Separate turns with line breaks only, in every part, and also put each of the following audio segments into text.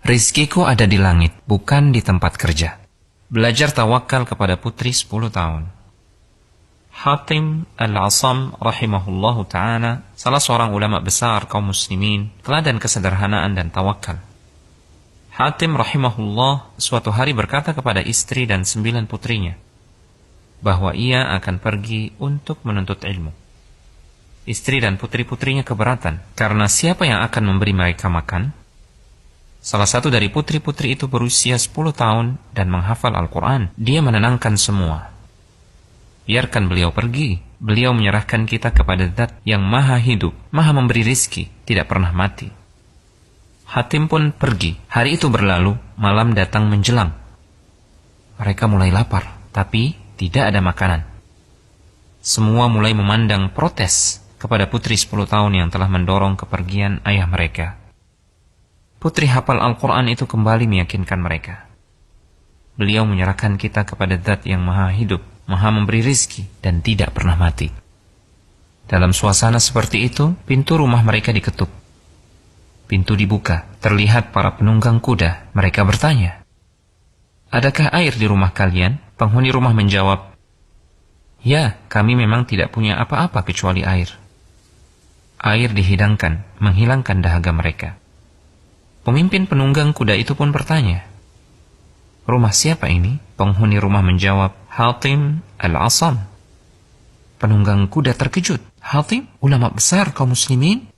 Rizkiku ada di langit, bukan di tempat kerja. Belajar tawakal kepada putri 10 tahun. Hatim Al-Asam rahimahullahu ta'ala, salah seorang ulama besar kaum muslimin, teladan kesederhanaan dan tawakal. Hatim rahimahullah suatu hari berkata kepada istri dan 9 putrinya, bahwa ia akan pergi untuk menuntut ilmu. Istri dan putri-putrinya keberatan, karena siapa yang akan memberi mereka makan? Salah satu dari putri-putri itu berusia 10 tahun dan menghafal Al-Quran. Dia menenangkan semua. Biarkan beliau pergi. Beliau menyerahkan kita kepada Zat yang maha hidup, maha memberi rizki, tidak pernah mati. Hatim pun pergi. Hari itu berlalu, malam datang menjelang. Mereka mulai lapar, tapi tidak ada makanan. Semua mulai memandang protes kepada putri 10 tahun yang telah mendorong kepergian ayah mereka. Putri hafal Al-Quran itu kembali meyakinkan mereka. Beliau menyerahkan kita kepada Zat yang maha hidup, maha memberi rizki, dan tidak pernah mati. Dalam suasana seperti itu, pintu rumah mereka diketuk. Pintu dibuka, terlihat para penunggang kuda. Mereka bertanya, "Adakah air di rumah kalian?" Penghuni rumah menjawab, "Ya, kami memang tidak punya apa-apa kecuali air." Air dihidangkan, menghilangkan dahaga mereka. Pemimpin penunggang kuda itu pun bertanya, "Rumah siapa ini?" Penghuni rumah menjawab, "Hatim Al-Asam." Penunggang kuda terkejut. "Hatim, ulama besar kaum muslimin?"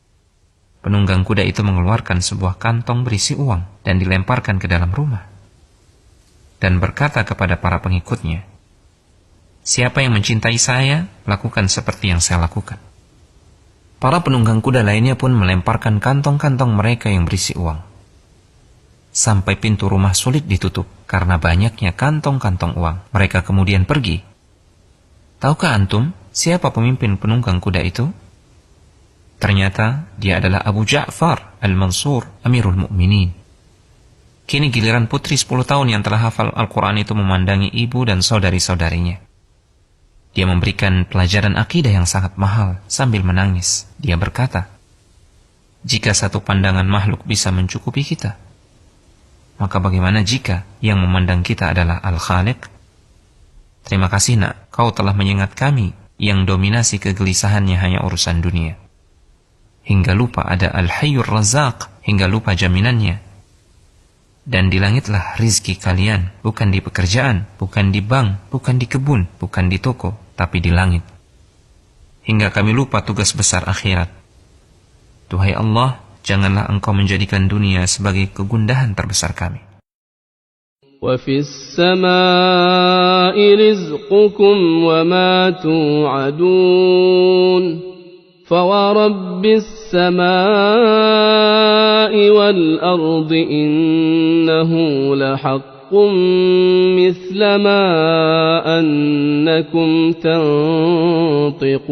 Penunggang kuda itu mengeluarkan sebuah kantong berisi uang dan dilemparkan ke dalam rumah. Dan berkata kepada para pengikutnya, "Siapa yang mencintai saya, lakukan seperti yang saya lakukan." Para penunggang kuda lainnya pun melemparkan kantong-kantong mereka yang berisi uang. Sampai pintu rumah sulit ditutup karena banyaknya kantong-kantong uang. Mereka kemudian pergi. Tahukah antum siapa pemimpin penunggang kuda itu? Ternyata dia adalah Abu Ja'far Al-Mansur, Amirul Mukminin. Kini giliran putri 10 tahun yang telah hafal Al-Quran itu memandangi ibu dan saudari-saudarinya. Dia memberikan pelajaran akidah yang sangat mahal sambil menangis. Dia berkata, "Jika satu pandangan makhluk bisa mencukupi kita, maka bagaimana jika yang memandang kita adalah Al-Khaliq? Terima kasih nak, kau telah mengingat kami yang dominasi kegelisahannya hanya urusan dunia. Hingga lupa ada Al-Hayyur Razzaq, hingga lupa jaminannya. Dan di langitlah rizki kalian, bukan di pekerjaan, bukan di bank, bukan di kebun, bukan di toko, tapi di langit. Hingga kami lupa tugas besar akhirat. Duhai Allah, janganlah engkau menjadikan dunia sebagai kegundahan terbesar kami."
وَفِي السَّمَاءِ رِزْقُكُمْ وَمَا تُوعَدُونَ فَوَرَبِّ السَّمَاءِ وَالْأَرْضِ إِنَّهُ لَحَقٌّ مِثْلَ مَا أَنَّكُمْ تَنطِقُونَ